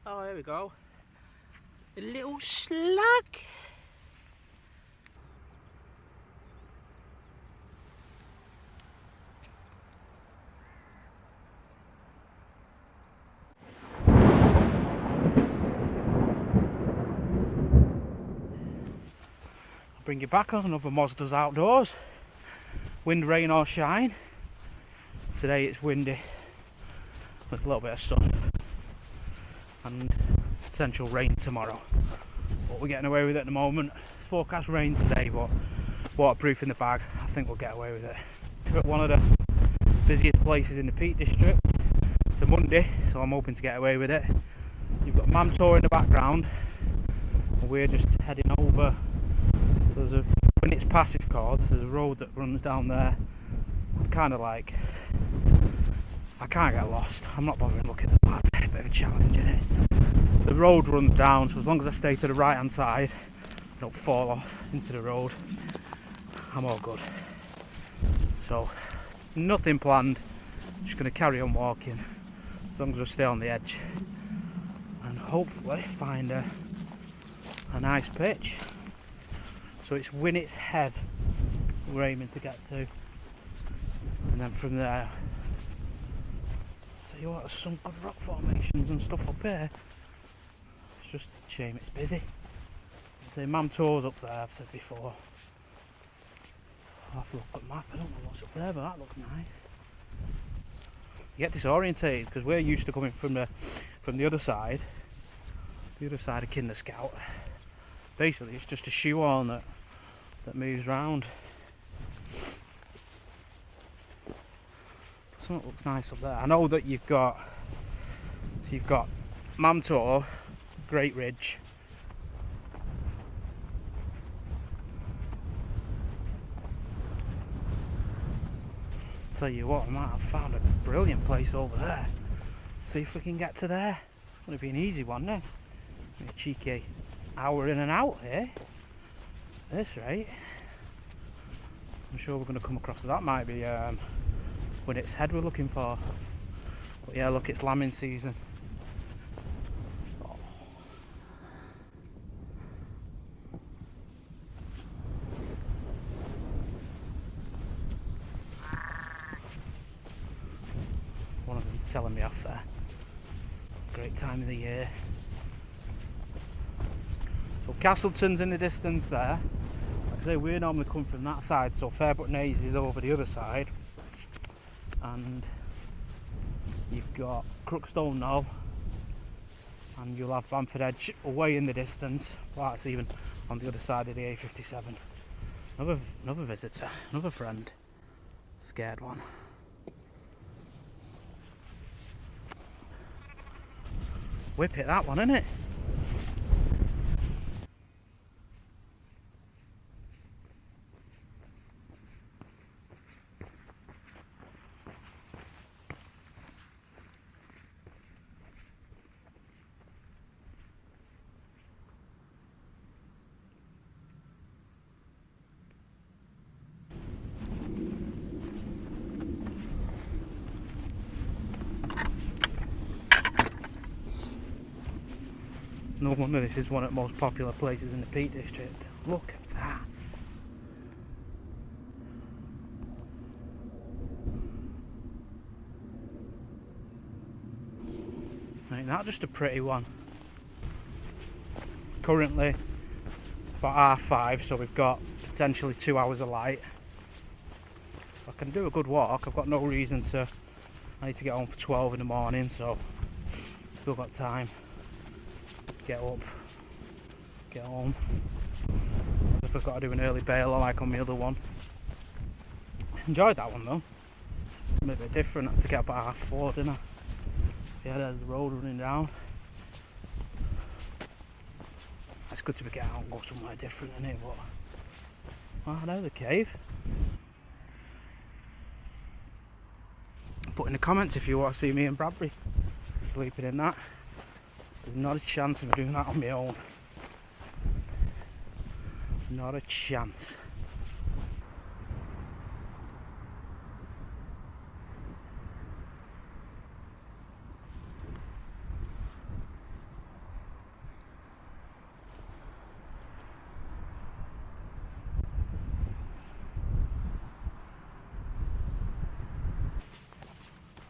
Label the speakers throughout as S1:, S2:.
S1: Oh, there we go. A little slug. I'll bring you back on another Moz Does Outdoors. Wind, rain or shine. Today it's windy with a little bit of sun and potential rain tomorrow. But we're getting away with it at the moment. It's forecast rain today, but waterproof in the bag. I think we'll get away with it. We're at one of the busiest places in the Peak District. It's a Monday, so I'm hoping to get away with it. You've got Mam Tor in the background, and we're just heading over. So there's a Winnats Pass, it's called. There's a road that runs down there. I'm kind of like, I can't get lost. I'm not bothering looking at the map. A bit of a challenge, isn't it? The road runs down, so as long as I stay to the right hand side, I don't fall off into the road, I'm all good. So nothing planned, just going to carry on walking as long as I stay on the edge and hopefully find a nice pitch. So it's Winnats Head we're aiming to get to, and then from there, tell you what, there's some good rock formations and stuff up here. It's just a shame it's busy. I say Mam Tor's up there, I've said before. I'll have to look at the map. I don't know what's up there, but that looks nice. You get disorientated because we're used to coming from the other side of Kinder Scout. Basically, it's just a shoehorn that moves round. Something looks nice up there. I know that you've got Mam Tor, Great Ridge. Tell you what, I might have found a brilliant place over there. See if we can get to there. It's going to be an easy one, this. A cheeky hour in and out here. This rate. I'm sure we're going to come across that. Might be Winnats Head we're looking for. But yeah, look, it's lambing season. One of them's telling me off there. Great time of the year. So Castleton's in the distance there. Like I say, we normally come from that side, so Fairbrook is over the other side. And you've got Crookstone Knoll, and you'll have Bamford Edge away in the distance. Well, that's even on the other side of the A57. Another visitor, another friend. Scared one. Whip it, that one, isn't it? No wonder this is one of the most popular places in the Peak District. Look at that. Ain't that just a pretty one? Currently about 5:30, so we've got potentially 2 hours of light. So I can do a good walk. I've got no reason to. I need to get home for 12 in the morning, so still got time. Get up, get home. If I've got to do an early bail like on the other one. Enjoyed that one though. It's a bit different. I had to get up at 4:30, didn't I? Yeah, there's the road running down. It's good to be getting out and go somewhere different, isn't it? But oh, there's a cave. Put in the comments if you want to see me and Bradbury sleeping in that. There's not a chance of me doing that on my own. Not a chance.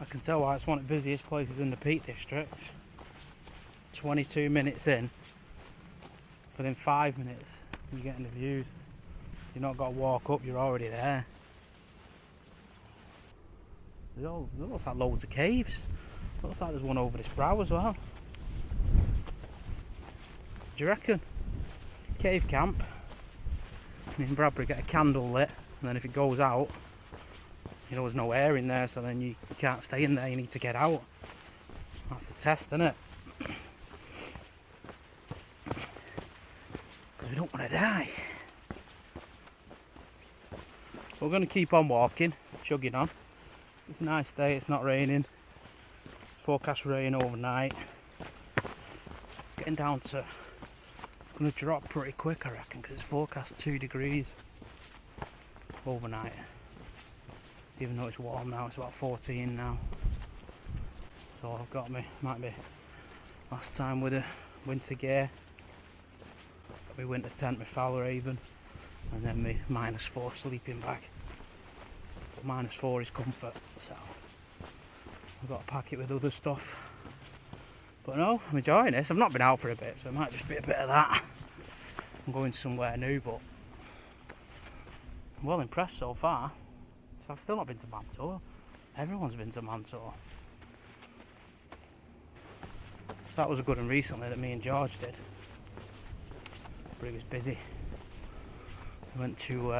S1: I can tell why it's one of the busiest places in the Peak District. 22 minutes in, within 5 minutes you're getting the views. You've not got to walk up, you're already there. It looks like loads of caves. It looks like there's one over this brow as well. Do you reckon? Cave camp. Me and Bradbury get a candle lit, and then if it goes out, you know there's no air in there, so then you can't stay in there, you need to get out. That's the test, isn't it? Because we don't want to die. We're going to keep on walking, chugging on. It's a nice day, it's not raining. Forecast rain overnight. It's getting down to, it's going to drop pretty quick I reckon, because it's forecast 2 degrees overnight. Even though it's warm now, it's about 14 now. So I've got me, might be last time with the winter gear. Got my winter tent, my Fjallraven, and then my -4 sleeping bag. But -4 is comfort, so I've got to pack it with other stuff. But no, I'm enjoying this. I've not been out for a bit, so it might just be a bit of that. I'm going somewhere new, but I'm well impressed so far. So I've still not been to Mam Tor. Everyone's been to Mam Tor. That was a good one recently that me and George did, but it was busy. We went to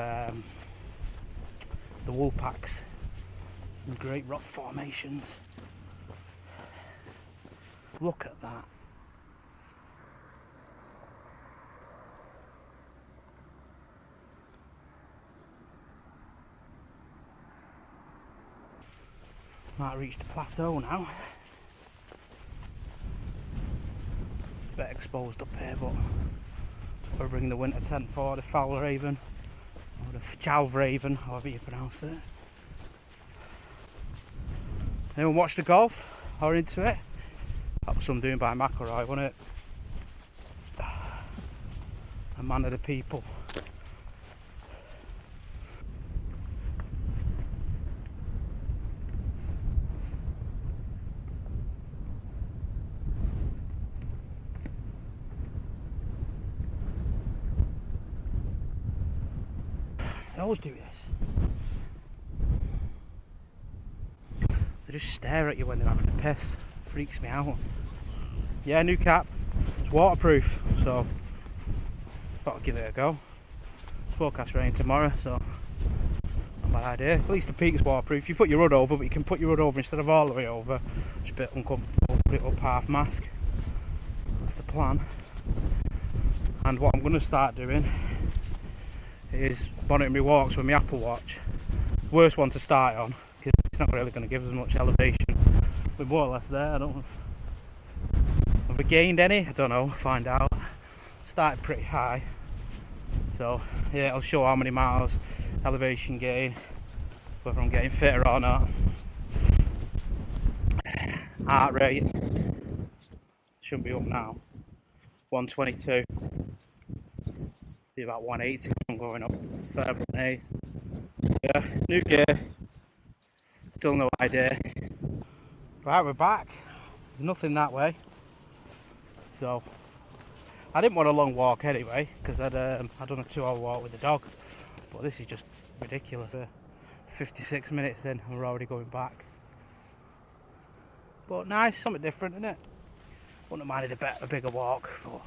S1: the wool packs, some great rock formations. Look at that. Might reach the plateau now. It's a bit exposed up here, but that's where I bring the winter tent for, the Fjallraven, or the Fjallraven, however you pronounce it. Anyone watch the golf or into it? That was some doing by McIlroy, wasn't it? A man of the people. They always do this. They just stare at you when they're having a piss. Freaks me out. Yeah, new cap. It's waterproof, so got to give it a go. It's forecast rain tomorrow, so not a bad idea. At least the Peak's waterproof. You put your hood over, but you can put your hood over instead of all the way over. It's a bit uncomfortable. Put it up half mast. That's the plan. And what I'm going to start doing is monitoring my walks with my Apple Watch. Worst one to start on, because it's not really going to give us much elevation. We're more or less there. I don't know. Have we gained any? I don't know. Find out. Started pretty high, so yeah, it'll show how many miles elevation gain, whether I'm getting fitter or not. Heart rate shouldn't be up now. 122. Be about 180. I'm going up. Fair pace. Yeah, new gear. Still no idea. Right, we're back. There's nothing that way, so I didn't want a long walk anyway, because I'd done a 2-hour walk with the dog, but this is just ridiculous. 56 minutes in and we're already going back. But nice, something different, isn't it? Wouldn't have minded a bigger walk, but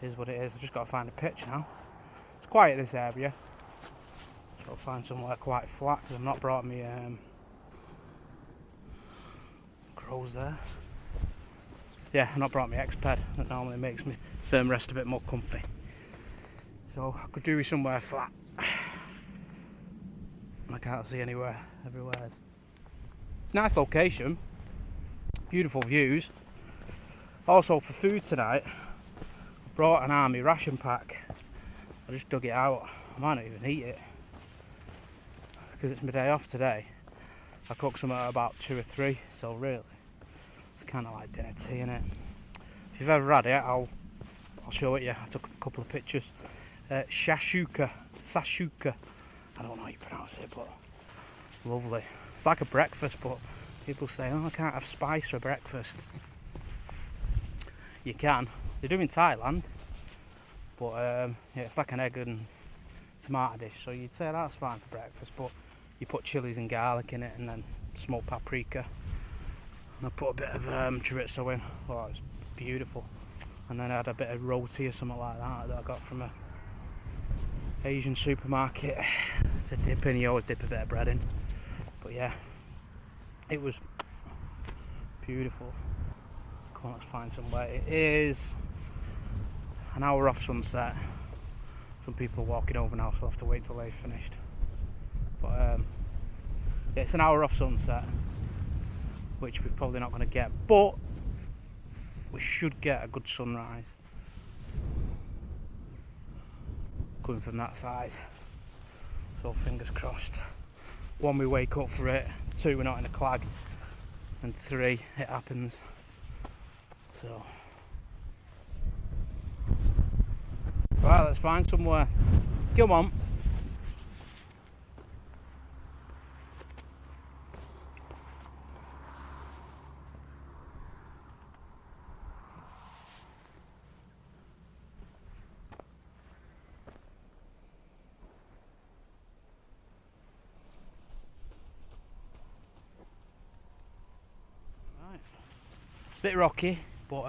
S1: here's what it is. I've just got to find a pitch now. It's quiet, this area. Just got to find somewhere quite flat, because I've not brought me crows there. Yeah, I've not brought my X-Ped. That normally makes me firm rest a bit more comfy. So I could do with somewhere flat. I can't see anywhere, everywhere. Nice location, beautiful views. Also for food tonight, I brought an army ration pack. I just dug it out. I might not even eat it, because it's my day off today. I cooked some at about 2 or 3, so really it's kind of like dinner tea, innit? If you've ever had it, I'll show it you. I took a couple of pictures. Sashuka, I don't know how you pronounce it, but lovely. It's like a breakfast, but people say, oh, I can't have spice for breakfast. You can. They do in Thailand, but yeah, it's like an egg and tomato dish, so you'd say that's fine for breakfast, but you put chilies and garlic in it, and then smoked paprika, and I put a bit of chorizo in. Oh, it's beautiful. And then I had a bit of roti or something like that I got from a Asian supermarket to dip in. You always dip a bit of bread in, but yeah, it was beautiful. Come on, let's find somewhere. It is an hour off sunset. Some people are walking over now, so I'll have to wait till they've finished. But yeah, it's an hour off sunset, which we're probably not going to get, but we should get a good sunrise coming from that side. So fingers crossed. 1, we wake up for it. 2, we're not in a clag. And 3, it happens. So right, let's find somewhere. Come on. Right. Bit rocky, but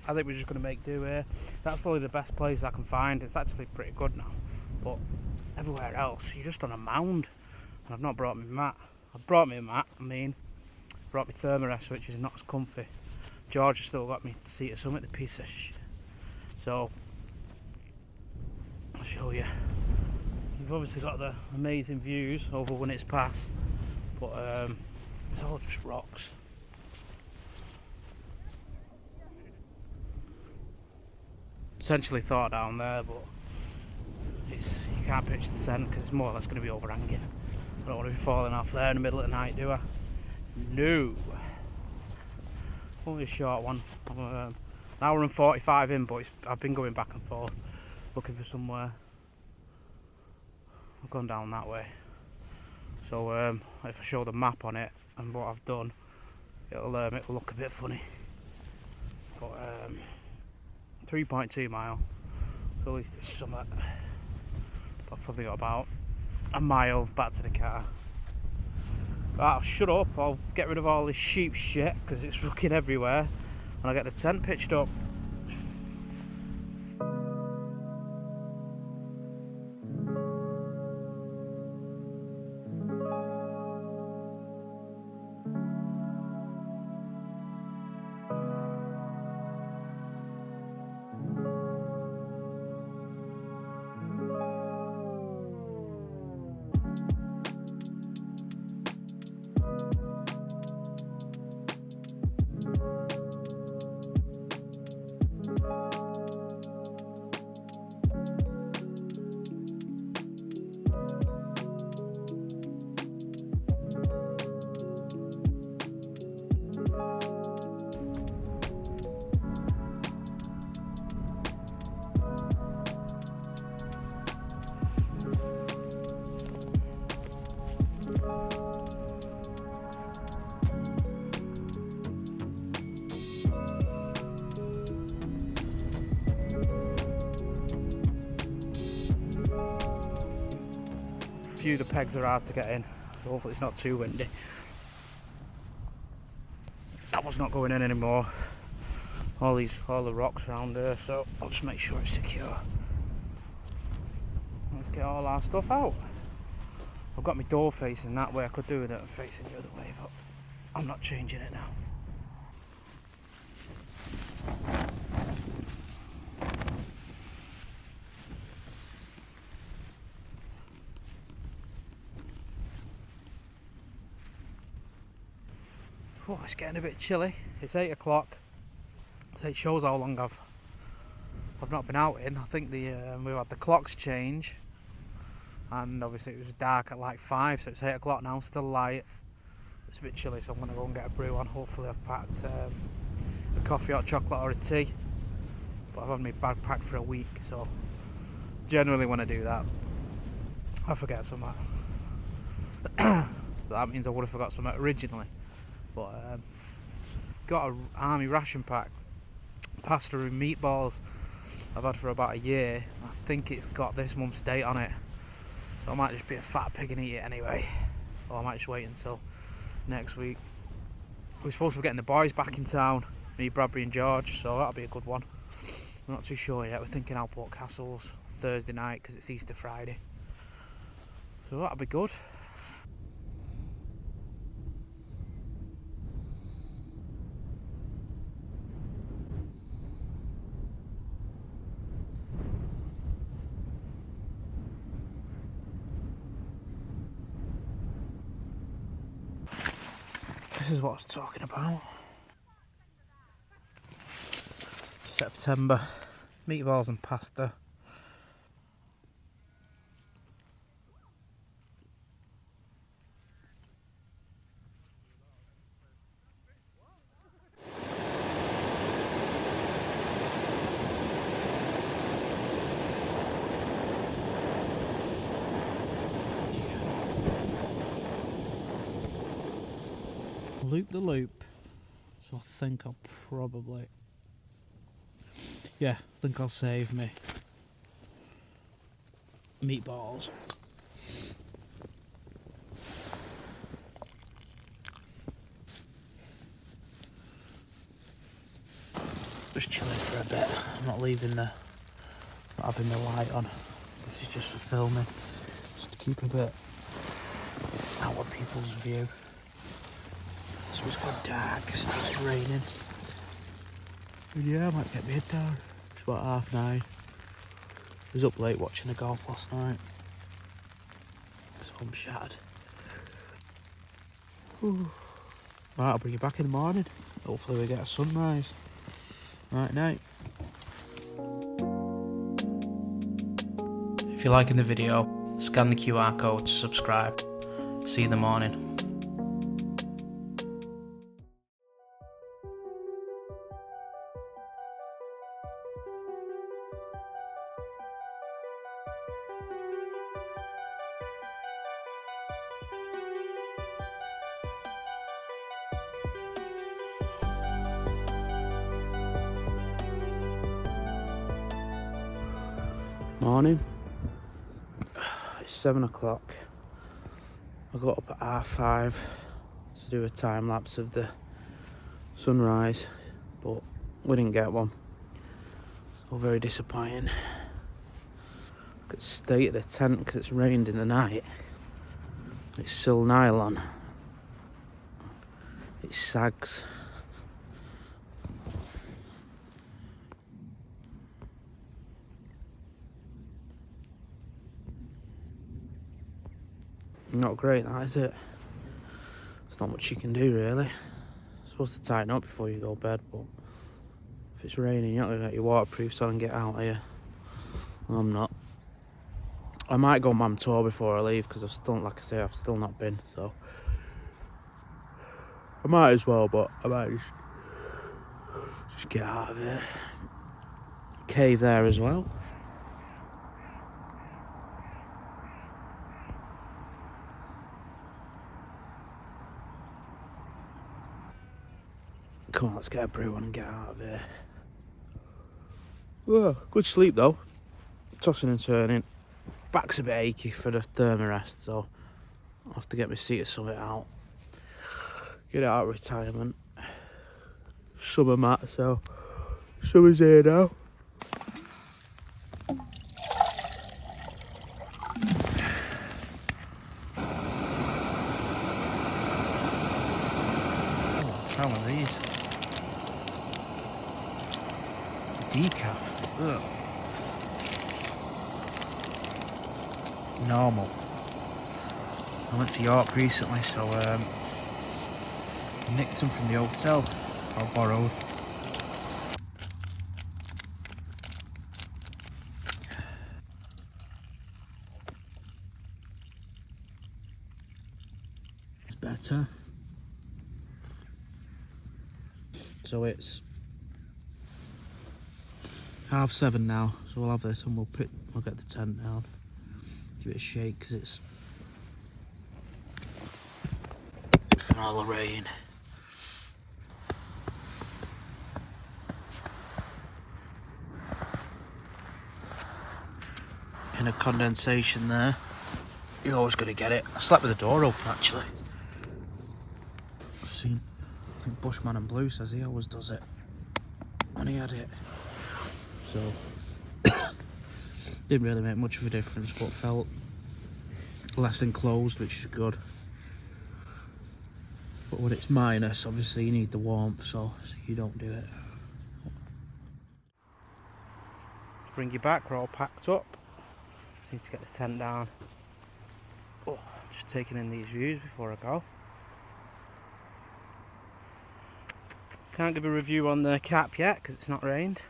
S1: I think we're just going to make do here. That's probably the best place I can find. It's actually pretty good now, but everywhere else you're just on a mound. And I've not brought my mat. I've brought me a mat, brought my thermarest, which is not as comfy. George has still got me seat of summit, the piece of shit. So I'll show you. You've obviously got the amazing views over Winnats Pass, but it's all just rocks. Essentially thought down there, but you can't pitch the scent because it's more or less going to be overhanging. I don't want to be falling off there in the middle of the night, do I? No. Only a short one. I'm an hour and 45 in, but I've been going back and forth looking for somewhere. I've gone down that way. So if I show the map on it and what I've done, it'll look a bit funny. But 3.2 mile, so at least it's something. I've probably got about a mile back to the car. Right, I'll shut up, I'll get rid of all this sheep shit because it's fucking everywhere, and I'll get the tent pitched up. Few of the pegs are hard to get in, so hopefully it's not too windy. That one's not going in anymore. All the rocks around here, so I'll just make sure it's secure. Let's get all our stuff out. I've got my door facing that way. I could do with it facing the other way, but I'm not changing it now. Oh, it's getting a bit chilly. It's 8 o'clock, so it shows how long I've not been out in. I think we've had the clocks change, and obviously it was dark at like 5, so it's 8 o'clock now, still light. It's a bit chilly, so I'm going to go and get a brew on. Hopefully I've packed a coffee, hot chocolate or a tea, but I've had my bag packed for a week, so generally when I do that I forget something. That means I would have forgot something originally. But got an army ration pack, pasta and meatballs I've had for about a year. I think it's got this month's date on it, so I might just be a fat pig and eat it anyway, or I might just wait until next week. We're supposed to be getting the boys back in town, me, Bradbury and George, so that'll be a good one. We're not too sure yet. We're thinking Outport Castles Thursday night because it's Easter Friday, so that'll be good. This is what I was talking about. September, meatballs and pasta. Loop the loop. So I think I'll probably, yeah, I think I'll save me meatballs. Just chilling for a bit. I'm not leaving not having the light on. This is just for filming, just to keep a bit out of people's view. So it's gone dark, it starts raining. And yeah, I might get my head down. It's about 9:30. I was up late watching the golf last night, so I'm shattered. Whew. Right, I'll bring you back in the morning. Hopefully we get a sunrise. Right, night. If you're liking the video, scan the QR code to subscribe. See you in the morning. Morning. It's 7 o'clock. I got up at 5:30 to do a time lapse of the sunrise, but we didn't get one. So very disappointing. Look at the state of the tent because it's rained in the night. It's still nylon. It sags. Not great, that is it. There's not much you can do really. You're supposed to tighten up before you go to bed, but if it's raining, you're not going to get your waterproofs on and get out, are you? I'm not. I might go Mam Tor before I leave because I've still, like I say, I've still not been, so I might as well, but I might just get out of here. Cave there as well. Come on, let's get a brew on and get out of here. Whoa, good sleep though. Tossing and turning. Back's a bit achy for the thermarest, so I'll have to get my seat or something out. Get it out of retirement. Summer mat, so summer's here now. Oh, try one of these. Decaf. Ugh. Normal. I went to York recently, so nicked them from the hotel. I borrowed. It's better. So it's 7:30 now, so we'll have this and we'll get the tent down. Give it a shake because it's from all the rain. In a condensation there. You're always going to get it. I slept with the door open actually. I've seen, I think Bushman and Blue says he always does it. And he had it. So, didn't really make much of a difference, but felt less enclosed, which is good. But when it's minus, obviously you need the warmth, so you don't do it. Bring you back, we're all packed up. Just need to get the tent down. Oh, just taking in these views before I go. Can't give a review on the cap yet because it's not rained.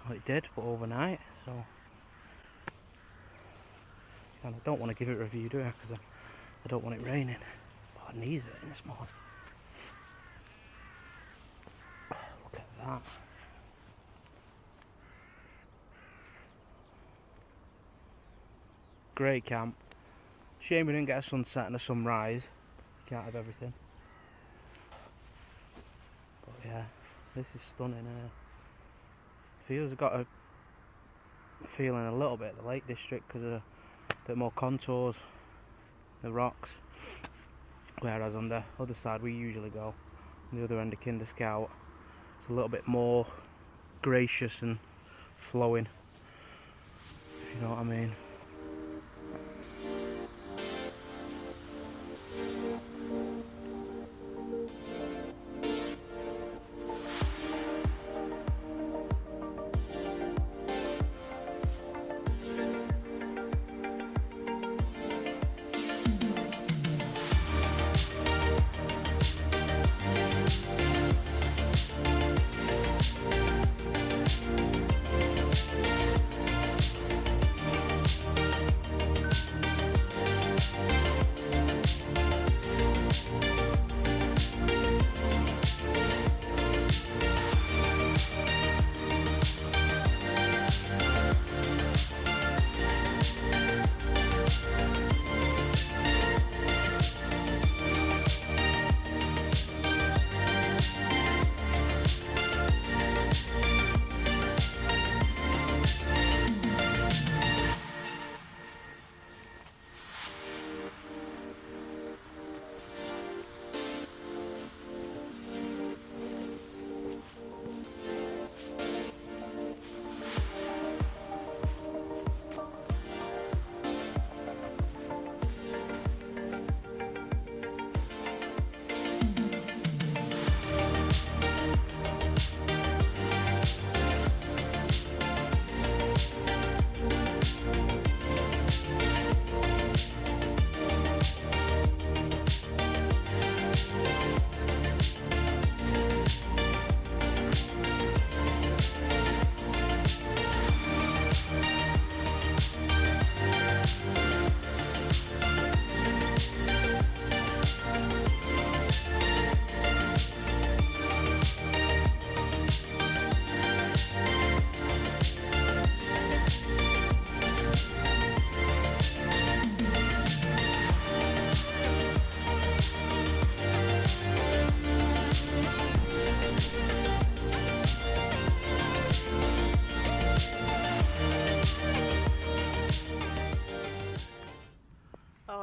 S1: Well, it did, but overnight, so. And I don't want to give it a review, do I? Because I don't want it raining. Oh, my knees hurting this morning. Oh, look at that. Great camp. Shame we didn't get a sunset and a sunrise. You can't have everything. But yeah, this is stunning. Feels I've got a feeling a little bit of the Lake District because of a bit more contours, the rocks. Whereas on the other side we usually go, on the other end of Kinder Scout, it's a little bit more gracious and flowing, if you know what I mean.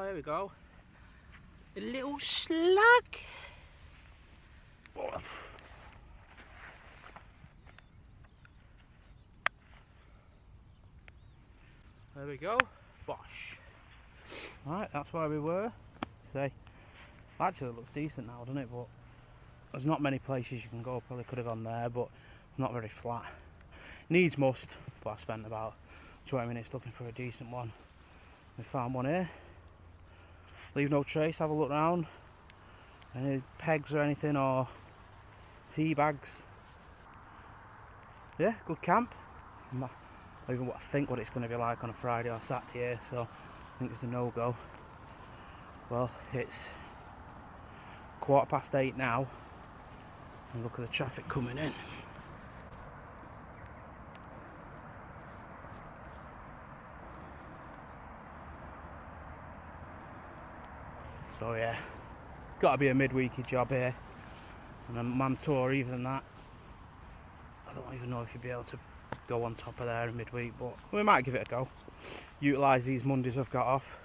S1: There we go. A little slug. There we go. Bosh. Right, that's where we were. Say, actually it looks decent now, doesn't it? But there's not many places you can go. Probably could have gone there, but it's not very flat. Needs must, but I spent about 20 minutes looking for a decent one. We found one here. Leave no trace, have a look round. Any pegs or anything, or tea bags. Yeah, good camp. Not even what I think what it's going to be like on a Friday or Saturday here, so I think it's a no-go. Well, it's 8:15 now, and look at the traffic coming in. So yeah, got to be a midweeky job here, and a Mam Tor even that. I don't even know if you'd be able to go on top of there in midweek, but we might give it a go. Utilise these Mondays I've got off.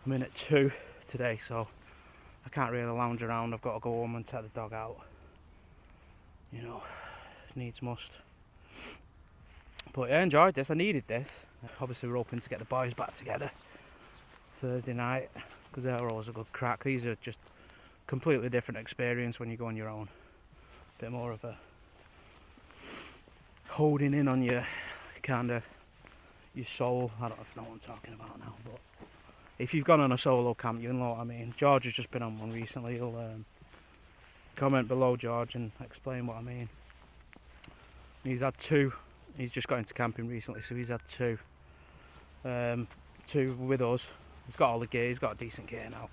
S1: I'm in at 2 today, so I can't really lounge around. I've got to go home and take the dog out. You know, needs must. But I enjoyed this. I needed this. Obviously we're hoping to get the boys back together Thursday night, because they're always a good crack. These are just completely different experience when you go on your own. A bit more of a holding in on your kind of your soul. I don't know if you know what I'm talking about now, but if you've gone on a solo camp, you know what I mean. George has just been on one recently. He'll comment below, George, and explain what I mean. He's had 2. He's just got into camping recently, so he's had 2. 2 with us. He's got all the gear. He's got a decent gear now.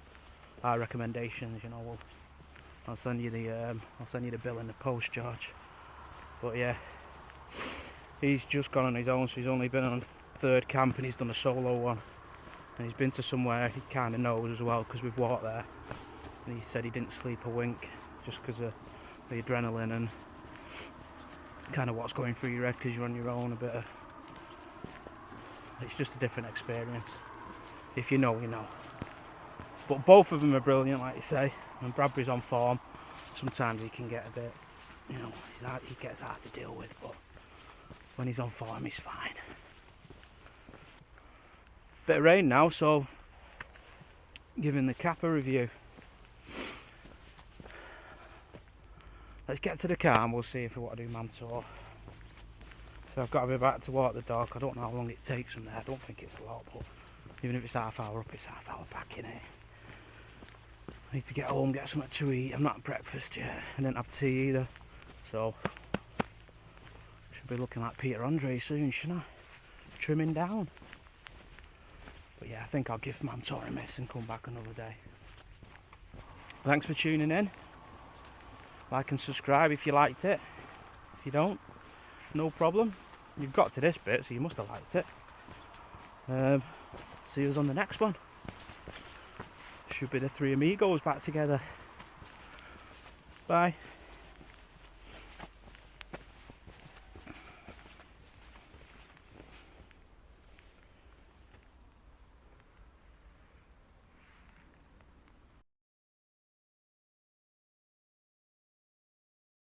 S1: Our recommendations, you know, I'll send you the bill in the post, George. But yeah, he's just gone on his own, so he's only been on 3rd camp, and he's done a solo one. And he's been to somewhere he kind of knows as well, because we've walked there. And he said he didn't sleep a wink just because of the adrenaline and kind of what's going through your head because you're on your own. It's just a different experience. If you know, you know. But both of them are brilliant, like you say. When Bradbury's on form, sometimes he can get a bit, you know, he gets hard to deal with, but when he's on form, he's fine. Bit of rain now, so giving the Kappa review. Let's get to the car and we'll see if we want to do Mam Tor. So I've got to be back to walk the dog. I don't know how long it takes from there. I don't think it's a lot, but even if it's half hour up, it's half hour back in it. I need to get home, get something to eat. I've not had breakfast yet. I didn't have tea either. So should be looking like Peter Andre soon, shouldn't I? Trimming down. But yeah, I think I'll give Mam Tor a miss and come back another day. Thanks for tuning in. Like and subscribe if you liked it. If you don't, no problem. You've got to this bit, so you must have liked it. See us on the next one. Should be the 3 amigos back together. Bye.